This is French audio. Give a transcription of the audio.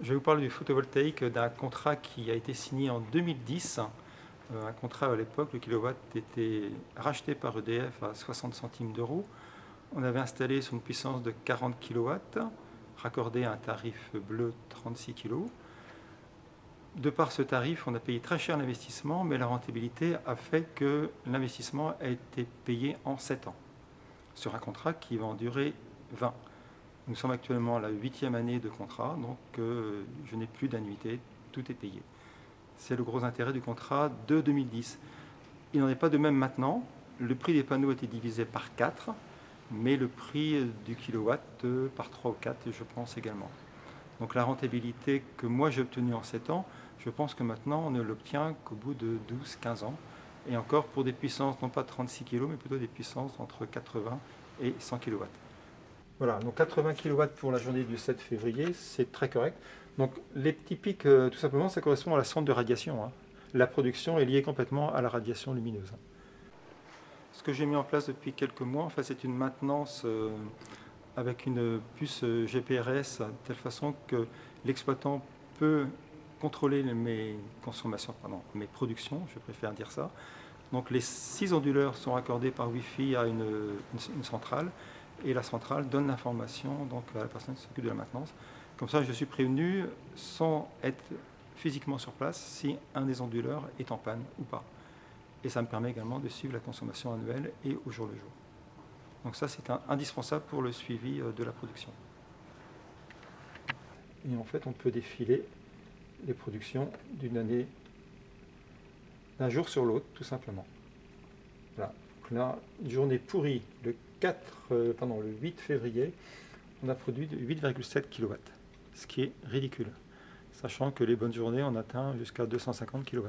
Je vais vous parler du photovoltaïque, d'un contrat qui a été signé en 2010. Un contrat à l'époque, le kilowatt était racheté par EDF à 60 centimes d'euros. On avait installé sur une puissance de 40 kW, raccordé à un tarif bleu 36 kg. De par ce tarif, on a payé très cher l'investissement, mais la rentabilité a fait que l'investissement a été payé en 7 ans, sur un contrat qui va en durer 20. Nous sommes actuellement à la 8e année de contrat, donc je n'ai plus d'annuité, tout est payé. C'est le gros intérêt du contrat de 2010. Il n'en est pas de même maintenant. Le prix des panneaux a été divisé par 4, mais le prix du kilowatt par 3 ou 4, je pense également. Donc la rentabilité que moi j'ai obtenue en 7 ans, je pense que maintenant on ne l'obtient qu'au bout de 12-15 ans. Et encore pour des puissances non pas de 36 kg, mais plutôt des puissances entre 80 et 100 kW. Voilà, donc 80 kW pour la journée du 7 février, c'est très correct. Donc les petits pics, tout simplement, ça correspond à la sonde de radiation, hein. La production est liée complètement à la radiation lumineuse. Ce que j'ai mis en place depuis quelques mois, en fait, c'est une maintenance avec une puce GPRS, de telle façon que l'exploitant peut contrôler mes consommations, pardon, mes productions, je préfère dire ça. Donc les 6 onduleurs sont raccordés par Wi-Fi à une centrale, et la centrale donne l'information donc à la personne qui s'occupe de la maintenance. Comme ça, je suis prévenu sans être physiquement sur place si un des onduleurs est en panne ou pas. Et ça me permet également de suivre la consommation annuelle et au jour le jour. Donc ça, c'est indispensable pour le suivi de la production. Et en fait, on peut défiler les productions d'une année, d'un jour sur l'autre, tout simplement. Voilà. Donc là, une journée pourrie, le 8 février, on a produit 8,7 kW, ce qui est ridicule, sachant que les bonnes journées, on atteint jusqu'à 250 kW.